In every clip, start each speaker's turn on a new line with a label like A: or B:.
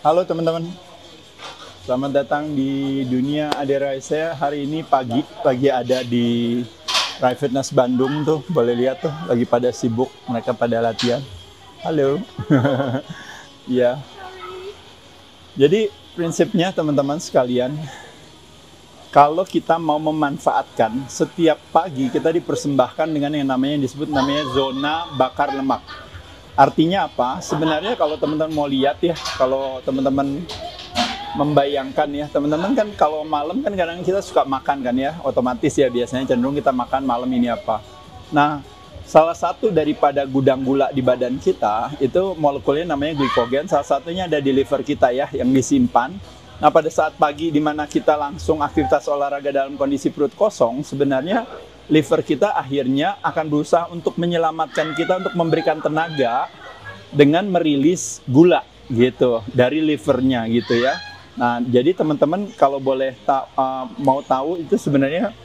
A: Halo teman-teman, selamat datang di dunia Adera. Saya hari ini pagi ada di Rai Fitness Bandung tuh, boleh lihat tuh, lagi pada sibuk, mereka pada latihan. Halo, ya. Jadi prinsipnya teman-teman sekalian, kalau kita mau memanfaatkan setiap pagi kita dipersembahkan dengan yang disebut zona bakar lemak. Artinya apa? Sebenarnya kalau teman-teman mau lihat ya, kalau teman-teman membayangkan ya, teman-teman kan kalau malam kan kadang kita suka makan kan ya, otomatis ya biasanya cenderung kita makan malam ini apa. Nah, salah satu daripada gudang gula di badan kita itu molekulnya namanya glikogen, salah satunya ada di liver kita ya yang disimpan. Nah, pada saat pagi di mana kita langsung aktivitas olahraga dalam kondisi perut kosong, sebenarnya liver kita akhirnya akan berusaha untuk menyelamatkan kita, untuk memberikan tenaga dengan merilis gula gitu dari livernya gitu ya. Nah, jadi teman-teman kalau boleh mau tahu itu sebenarnya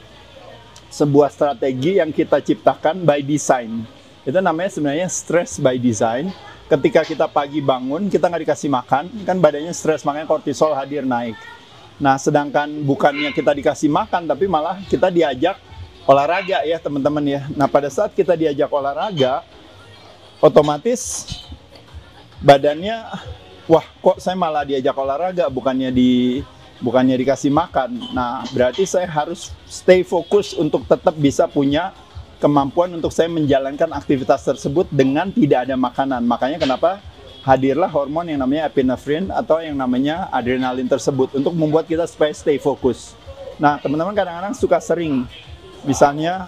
A: sebuah strategi yang kita ciptakan by design. Itu namanya sebenarnya stress by design. Ketika kita pagi bangun, kita nggak dikasih makan, kan badannya stres, makanya kortisol hadir naik. Nah, sedangkan bukannya kita dikasih makan, tapi malah kita diajak olahraga ya teman-teman ya. Nah, pada saat kita diajak olahraga, otomatis badannya, wah kok saya malah diajak olahraga, bukannya dikasih makan. Nah, berarti saya harus stay fokus untuk tetap bisa punya kemampuan untuk saya menjalankan aktivitas tersebut dengan tidak ada makanan. Makanya kenapa hadirlah hormon yang namanya epinefrin atau yang namanya adrenalin tersebut untuk membuat kita supaya stay fokus. Nah, teman-teman kadang-kadang suka sering, misalnya,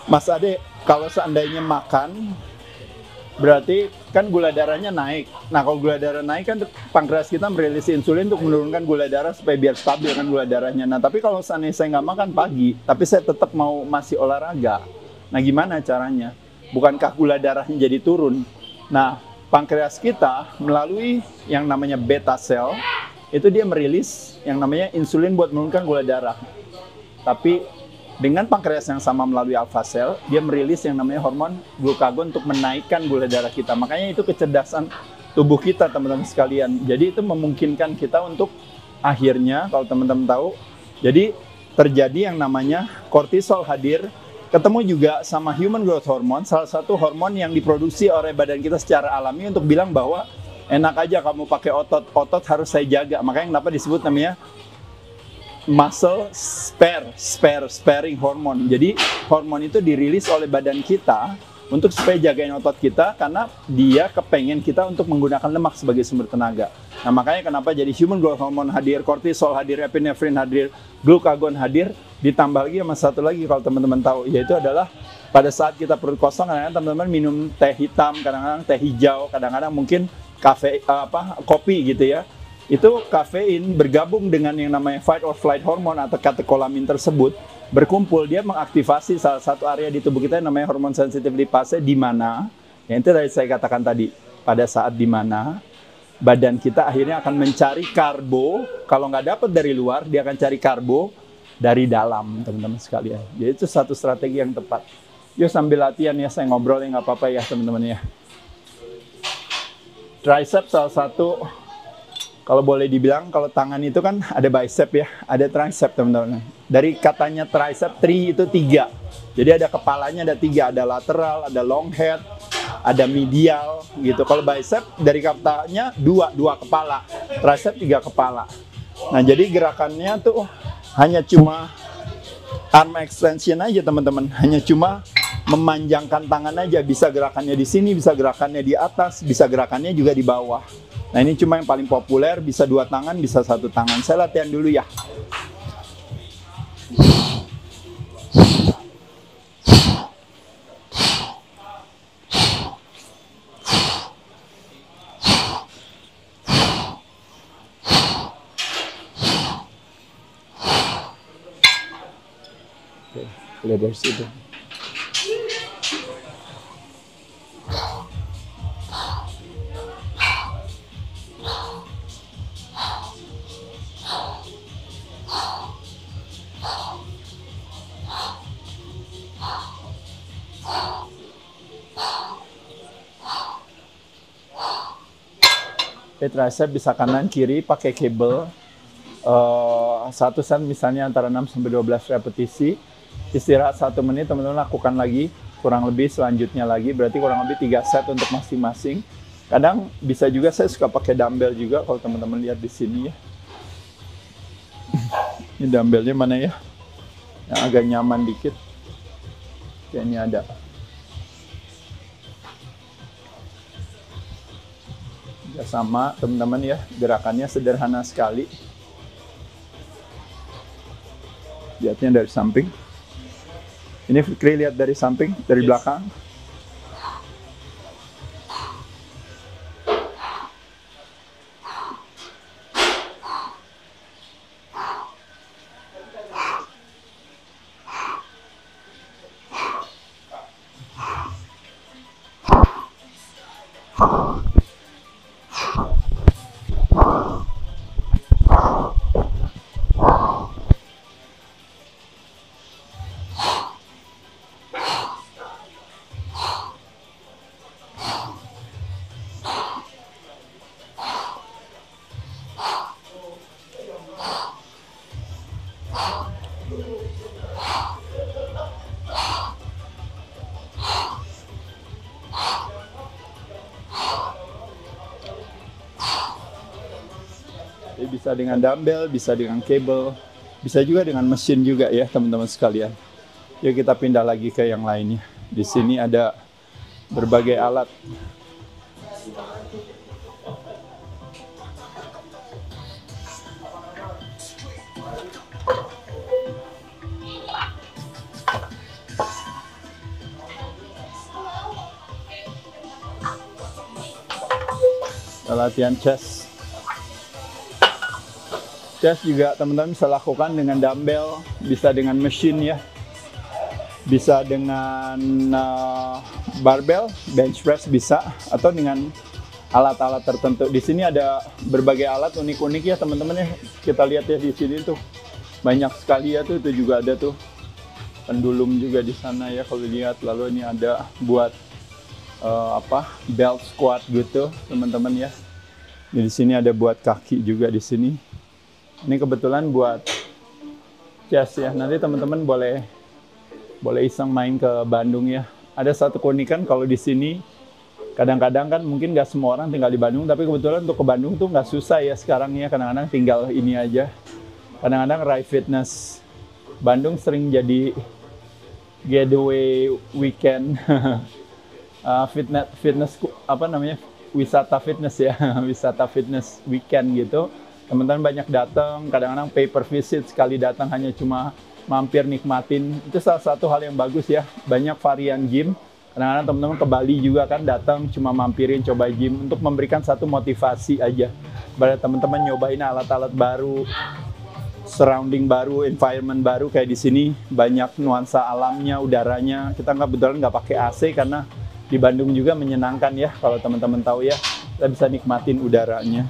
A: Mas Ade, kalau seandainya makan, berarti kan gula darahnya naik. Nah, kalau gula darah naik kan pankreas kita merilis insulin untuk menurunkan gula darah supaya biar stabil kan gula darahnya. Nah, tapi kalau seandainya saya nggak makan pagi, tapi saya tetap masih olahraga, nah gimana caranya? Bukankah gula darahnya jadi turun? Nah, pankreas kita melalui yang namanya beta cell, itu dia merilis yang namanya insulin buat menurunkan gula darah. Tapi dengan pankreas yang sama melalui alpha cell, dia merilis yang namanya hormon glukagon untuk menaikkan gula darah kita. Makanya itu kecerdasan tubuh kita, teman-teman sekalian. Jadi itu memungkinkan kita untuk akhirnya, kalau teman-teman tahu, jadi terjadi yang namanya kortisol hadir, ketemu juga sama human growth hormone, salah satu hormon yang diproduksi oleh badan kita secara alami untuk bilang bahwa enak aja kamu pakai otot harus saya jaga. Makanya kenapa disebut namanya muscle sparing hormone. Jadi hormon itu dirilis oleh badan kita untuk supaya jagain otot kita, karena dia kepengen kita untuk menggunakan lemak sebagai sumber tenaga. Nah, makanya kenapa jadi human growth hormone hadir, kortisol hadir, epinefrin hadir, glukagon hadir, ditambah lagi sama satu lagi kalau teman-teman tahu, yaitu adalah pada saat kita perut kosong, kadang-kadang teman-teman minum teh hitam, kadang-kadang teh hijau, kadang-kadang mungkin kopi gitu ya. Itu kafein bergabung dengan yang namanya fight or flight hormone atau katekolamin tersebut, berkumpul, dia mengaktifasi salah satu area di tubuh kita yang namanya hormon sensitif lipase, di mana, yang itu saya katakan tadi, pada saat di mana badan kita akhirnya akan mencari karbo, kalau nggak dapat dari luar, dia akan cari karbo dari dalam, teman-teman sekalian. Jadi itu satu strategi yang tepat. Yuk sambil latihan ya, saya ngobrol ya nggak apa-apa ya teman-teman ya. Tricep salah satu, kalau boleh dibilang, kalau tangan itu kan ada bicep ya, ada tricep teman-teman. Dari katanya tricep, tri itu 3. Jadi ada kepalanya ada 3, ada lateral, ada long head, ada medial gitu. Kalau bicep dari katanya 2 kepala, tricep 3 kepala. Nah, jadi gerakannya tuh hanya cuma arm extension aja teman-teman, hanya cuma memanjangkan tangan aja. Bisa gerakannya di sini, bisa gerakannya di atas, bisa gerakannya juga di bawah. Nah, ini cuma yang paling populer, bisa 2 tangan, bisa 1 tangan. Saya latihan dulu ya. Oke, lihat dari situ. tricep bisa kanan kiri pakai kabel. Satu set misalnya antara 6 sampai 12 repetisi. Istirahat 1 menit, teman-teman lakukan lagi kurang lebih selanjutnya lagi, berarti kurang lebih 3 set untuk masing-masing. Kadang bisa juga saya suka pakai dumbbell juga kalau teman-teman lihat di sini ya. Ini dumbbellnya mana ya? Yang agak nyaman dikit. Kayak ini ada. Ya sama teman-teman ya, gerakannya sederhana sekali. Lihatnya dari samping. Ini Fikri lihat dari samping, dari belakang. Jadi bisa dengan dumbbell, bisa dengan kabel, bisa juga dengan mesin juga ya teman-teman sekalian. Yuk kita pindah lagi ke yang lainnya. Di sini ada berbagai alat. Latihan chest. Chest juga teman-teman bisa lakukan dengan dumbbell, bisa dengan mesin ya, bisa dengan barbell, bench press bisa, atau dengan alat-alat tertentu. Di sini ada berbagai alat unik-unik ya teman-teman ya. Kita lihat ya di sini tuh banyak sekali ya tuh. Itu juga ada tuh pendulum juga di sana ya kalau lihat. Lalu ini ada buat belt squat gitu teman-teman ya. Di sini ada buat kaki juga di sini. Ini kebetulan buat chest ya. Nanti teman-teman boleh iseng main ke Bandung ya. Ada satu keunikan kalau di sini, kadang-kadang kan mungkin nggak semua orang tinggal di Bandung, tapi kebetulan untuk ke Bandung tuh nggak susah ya sekarang ya. Kadang-kadang tinggal ini aja. Kadang-kadang Rai Fitness Bandung sering jadi getaway weekend fitness wisata fitness ya. Wisata fitness weekend gitu. Teman-teman banyak datang, kadang-kadang pay per visit, sekali datang hanya cuma mampir nikmatin. Itu salah satu hal yang bagus ya, banyak varian gym. Kadang-kadang teman-teman ke Bali juga kan datang cuma mampirin coba gym untuk memberikan satu motivasi aja. Pada teman-teman nyobain alat-alat baru, surrounding baru, environment baru kayak di sini banyak nuansa alamnya, udaranya. Kita kebetulan nggak pakai AC karena di Bandung juga menyenangkan ya, kalau teman-teman tahu ya, kita bisa nikmatin udaranya.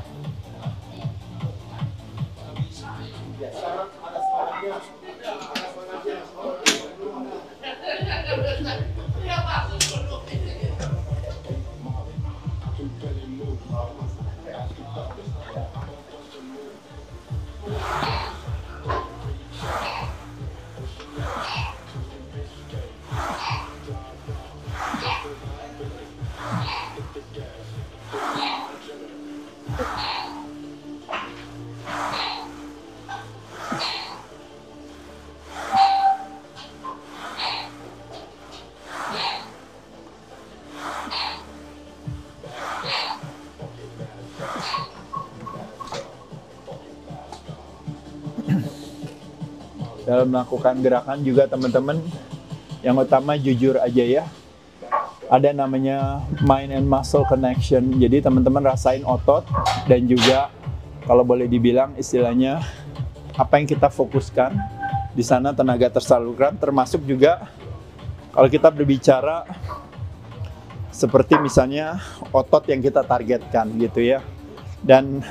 A: Dalam melakukan gerakan juga teman-teman, yang utama jujur aja ya. Ada namanya mind and muscle connection. Jadi teman-teman rasain otot dan juga kalau boleh dibilang istilahnya apa yang kita fokuskan di sana tenaga tersalurkan, termasuk juga kalau kita berbicara seperti misalnya otot yang kita targetkan gitu ya. Dan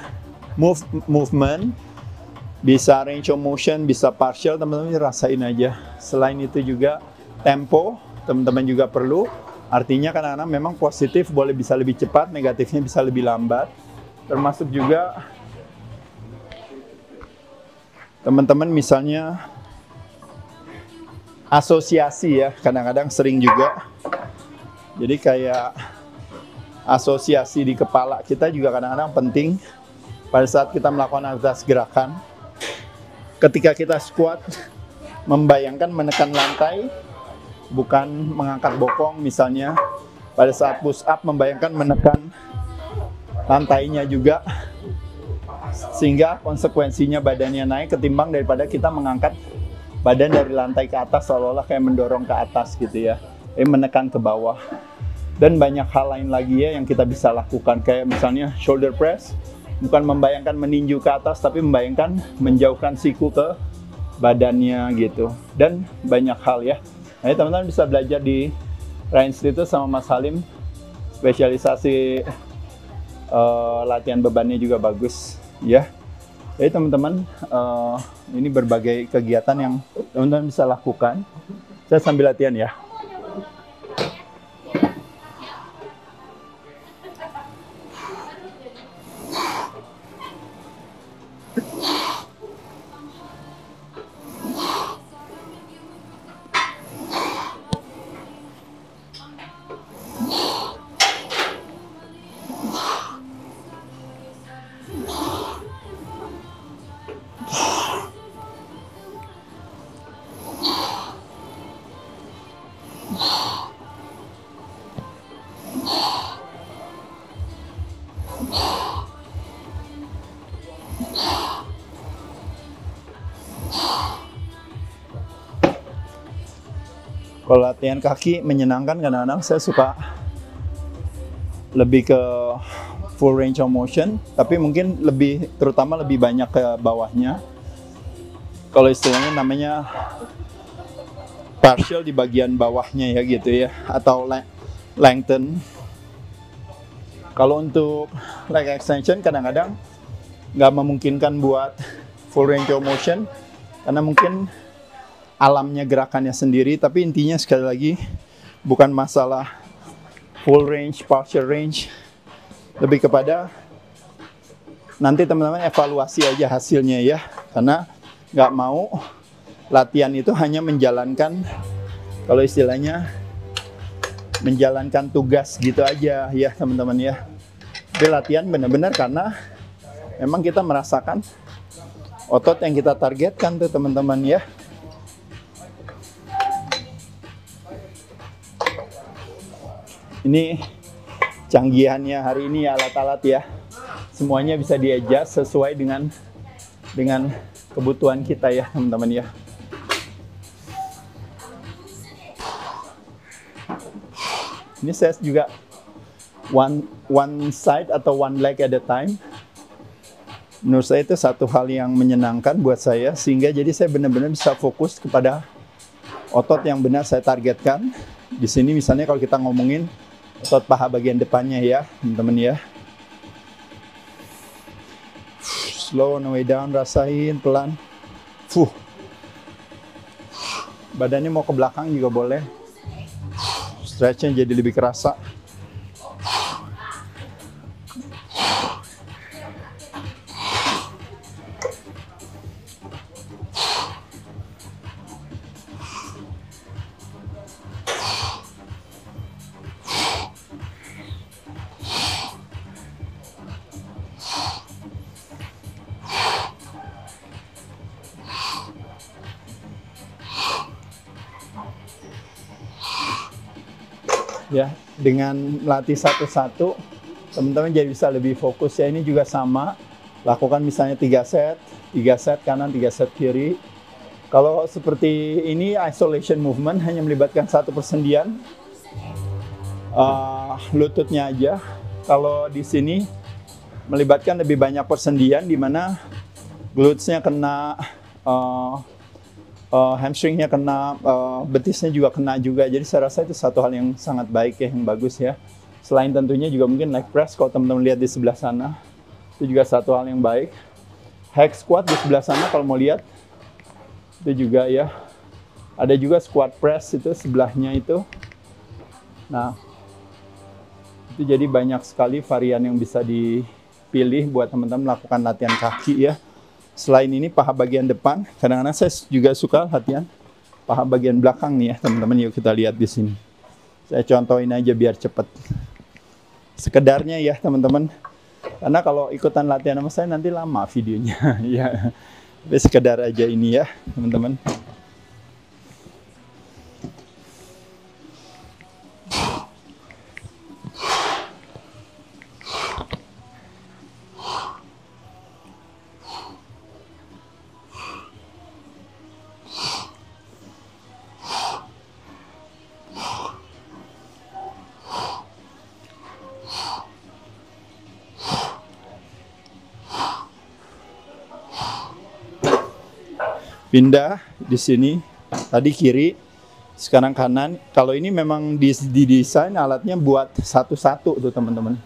A: movement bisa range of motion, bisa partial, teman-teman rasain aja. Selain itu juga tempo, teman-teman juga perlu. Artinya kadang-kadang memang positif boleh bisa lebih cepat, negatifnya bisa lebih lambat. Termasuk juga teman-teman misalnya asosiasi ya, kadang-kadang sering juga. Jadi kayak asosiasi di kepala kita juga kadang-kadang penting pada saat kita melakukan aktivitas gerakan. Ketika kita squat, membayangkan menekan lantai, bukan mengangkat bokong misalnya. Pada saat push up, membayangkan menekan lantainya juga, sehingga konsekuensinya badannya naik ketimbang daripada kita mengangkat badan dari lantai ke atas seolah-olah kayak mendorong ke atas gitu ya, menekan ke bawah. Dan banyak hal lain lagi ya yang kita bisa lakukan, kayak misalnya shoulder press, bukan membayangkan meninju ke atas tapi membayangkan menjauhkan siku ke badannya gitu. Dan banyak hal ya. Nah, teman-teman bisa belajar di Ryan Institute sama Mas Halim, spesialisasi latihan bebannya juga bagus ya. Jadi teman-teman, ini berbagai kegiatan yang teman-teman bisa lakukan. Saya sambil latihan ya. Kalau latihan kaki menyenangkan, kadang-kadang saya suka lebih ke full range of motion, tapi mungkin terutama lebih banyak ke bawahnya. Kalau istilahnya namanya partial di bagian bawahnya ya gitu ya, atau lengthen. Kalau untuk leg extension kadang-kadang nggak memungkinkan buat full range of motion, karena mungkin alamnya gerakannya sendiri, tapi intinya sekali lagi bukan masalah full range, partial range, lebih kepada nanti teman-teman evaluasi aja hasilnya ya, karena nggak mau latihan itu hanya menjalankan, kalau istilahnya menjalankan tugas gitu aja ya teman-teman ya. Tapi latihan benar-benar karena memang kita merasakan otot yang kita targetkan tuh teman-teman ya. Ini canggihannya hari ini alat-alat ya, semuanya bisa di-adjust sesuai dengan kebutuhan kita ya teman-teman ya. Ini saya juga one side atau one leg at a time. Menurut saya itu satu hal yang menyenangkan buat saya, sehingga jadi saya benar-benar bisa fokus kepada otot yang benar saya targetkan. Di sini misalnya kalau kita ngomongin otot paha bagian depannya ya, teman-teman ya. Slow on the way down, rasain pelan. Badannya mau ke belakang juga boleh. Stretchnya jadi lebih kerasa. Ya, dengan melatih satu-satu, teman-teman jadi bisa lebih fokus ya. Ini juga sama, lakukan misalnya 3 set kanan, 3 set kiri. Kalau seperti ini isolation movement, hanya melibatkan satu persendian, lututnya aja. Kalau di sini melibatkan lebih banyak persendian, di mana glutesnya kena, hamstringnya kena, betisnya juga kena juga. Jadi saya rasa itu satu hal yang sangat baik ya, yang bagus ya. Selain tentunya juga mungkin leg press, kalau teman-teman lihat di sebelah sana, itu juga satu hal yang baik. Hack squat di sebelah sana kalau mau lihat, itu juga ya. Ada juga squat press itu sebelahnya itu. Nah, itu jadi banyak sekali varian yang bisa pilih buat teman-teman melakukan latihan kaki ya. Selain ini paha bagian depan, kadang-kadang saya juga suka latihan paha bagian belakang nih ya teman-teman. Yuk kita lihat di sini. Saya contohin aja biar cepet. Sekedarnya ya teman-teman. Karena kalau ikutan latihan sama saya nanti lama videonya. Ya, tapi sekedar aja ini ya teman-teman. Pindah di sini, tadi kiri, sekarang kanan. Kalau ini memang didesain alatnya buat satu-satu tuh teman-teman.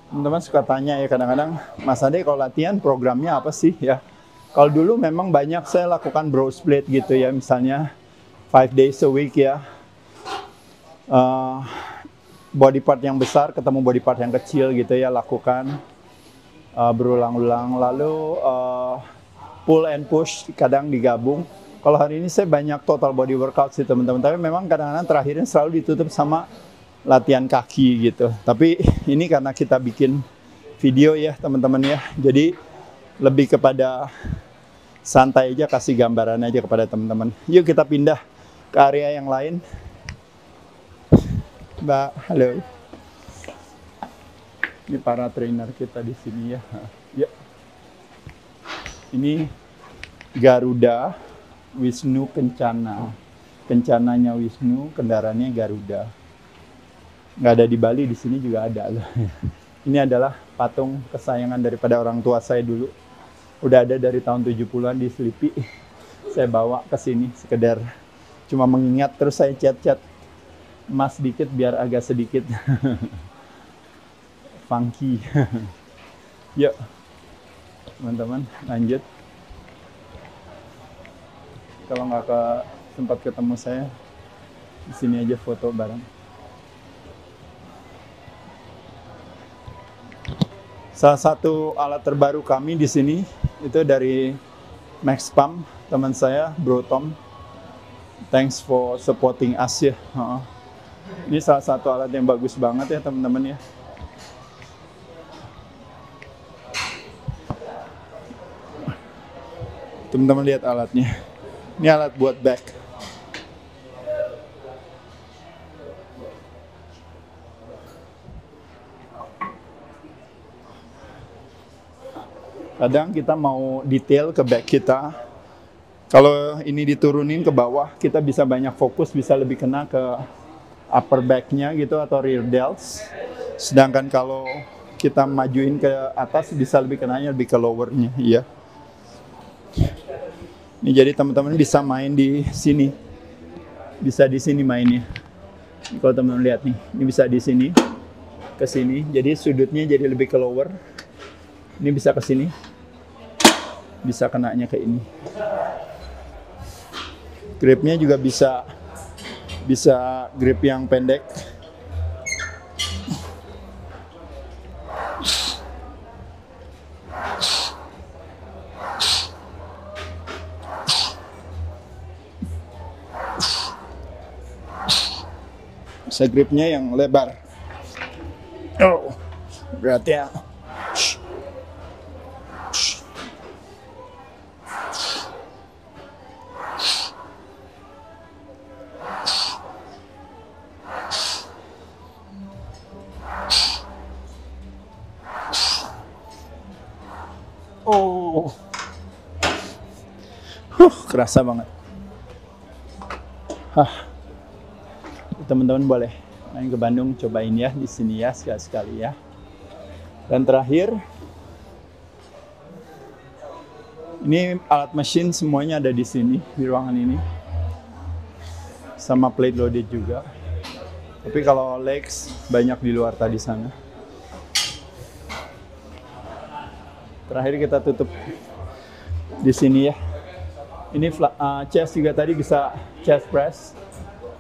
A: Teman-teman suka tanya ya kadang-kadang, Mas Ade kalau latihan programnya apa sih ya? Kalau dulu memang banyak saya lakukan bro split gitu ya, misalnya 5 days a week ya. Body part yang besar ketemu body part yang kecil gitu ya, lakukan berulang-ulang. Lalu pull and push kadang digabung. Kalau hari ini saya banyak total body workout sih teman-teman, tapi memang kadang-kadang terakhirnya selalu ditutup sama latihan kaki gitu. Tapi ini karena kita bikin video ya teman-teman ya, jadi lebih kepada santai aja, kasih gambaran aja kepada teman-teman. Yuk kita pindah ke area yang lain. Mbak, halo. Ini para trainer kita di sini ya. Ya. Ini Garuda Wisnu Kencana. Kencananya Wisnu, kendaraannya Garuda. Nggak ada di Bali, di sini juga ada loh. Ini adalah patung kesayangan daripada orang tua saya dulu. Udah ada dari tahun 70-an di Selipi. Saya bawa ke sini sekedar cuma mengingat, terus saya cat-cat emas sedikit biar agak sedikit funky. Yuk teman-teman lanjut. Kalau nggak sempat ketemu saya, di sini aja foto bareng. Salah satu alat terbaru kami di sini itu dari Max Pump, teman saya, Bro Tom. Thanks for supporting us ya. Ini salah satu alat yang bagus banget ya teman-teman ya. Teman-teman lihat alatnya. Ini alat buat back. Kadang kita mau detail ke back kita. Kalau ini diturunin ke bawah, kita bisa banyak fokus, bisa lebih kena ke upper back-nya gitu atau rear delts. Sedangkan kalau kita majuin ke atas, bisa lebih kenanya lebih ke lower-nya, iya. Ini jadi teman-teman bisa main di sini. Bisa di sini mainnya. Kalau teman-teman lihat nih, ini bisa di sini ke sini. Jadi sudutnya jadi lebih ke lower. Ini bisa ke sini, bisa kenanya ke ini. Gripnya juga bisa grip yang pendek. Bisa gripnya yang lebar. Oh, berarti ya. Oh, kerasa banget. Teman-teman boleh main ke Bandung, cobain ya di sini ya sekali-sekali ya. Dan terakhir, Ini alat mesin semuanya ada di sini, di ruangan ini. Sama plate loaded juga. Tapi kalau legs banyak di luar tadi sana. Terakhir kita tutup di sini ya. Ini chest juga tadi bisa chest press,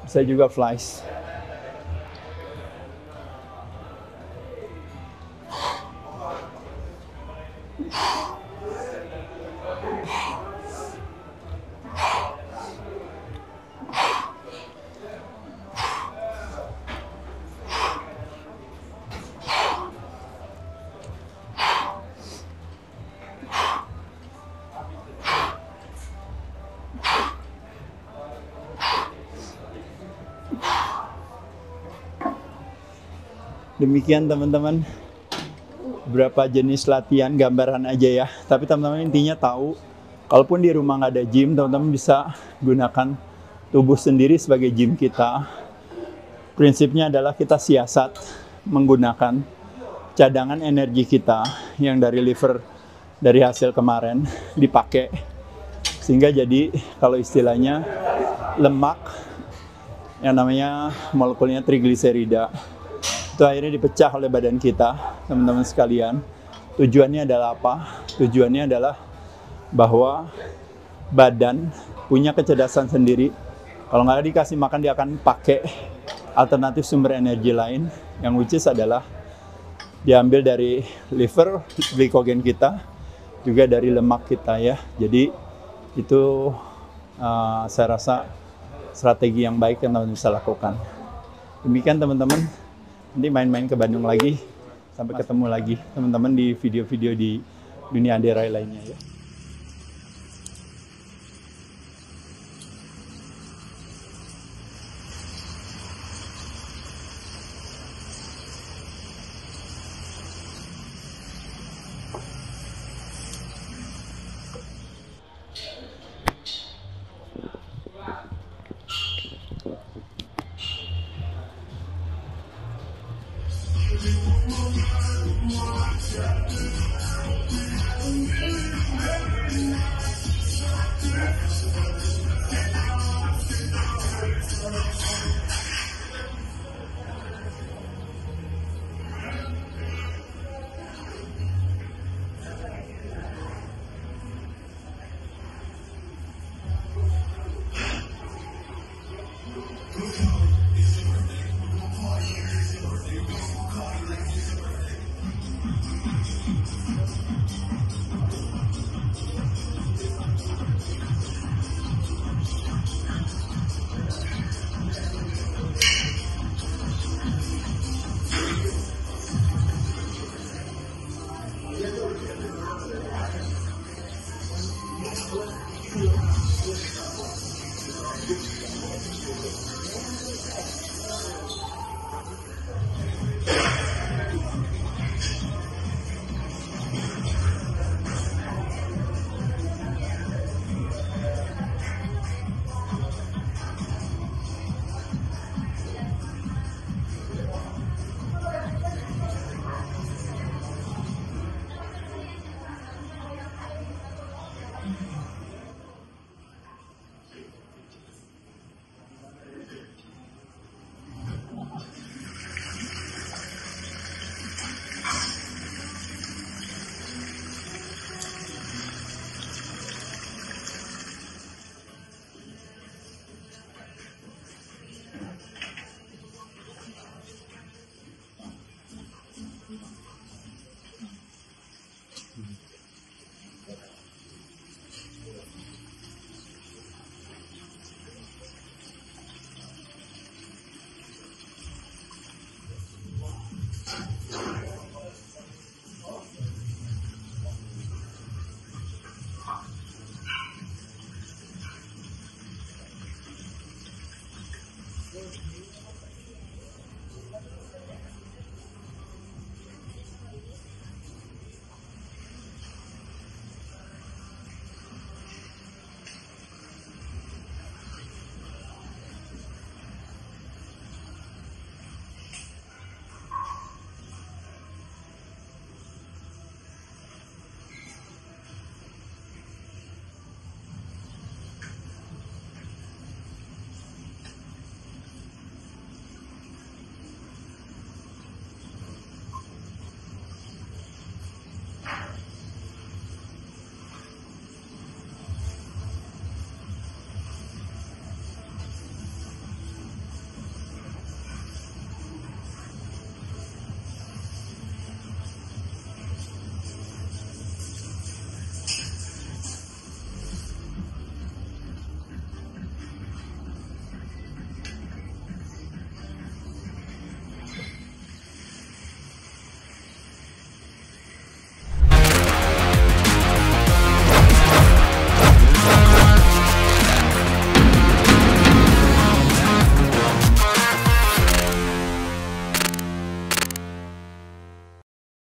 A: bisa juga flies. Demikian teman-teman, beberapa jenis latihan gambaran aja ya. Tapi teman-teman intinya tahu, kalaupun di rumah nggak ada gym, teman-teman bisa gunakan tubuh sendiri sebagai gym kita. Prinsipnya adalah kita siasat menggunakan cadangan energi kita yang dari liver dari hasil kemarin dipakai. Sehingga jadi kalau istilahnya lemak yang namanya molekulnya trigliserida itu akhirnya dipecah oleh badan kita, teman-teman sekalian. Tujuannya adalah apa? Tujuannya adalah bahwa badan punya kecerdasan sendiri. Kalau nggak dikasih makan, dia akan pakai alternatif sumber energi lain, yang which is adalah diambil dari liver, glikogen kita, juga dari lemak kita ya. Jadi itu saya rasa strategi yang baik yang teman-teman bisa lakukan. Demikian teman-teman. Nanti main-main ke Bandung lagi. Sampai ketemu lagi teman-teman di video-video di dunia Aderai lainnya ya.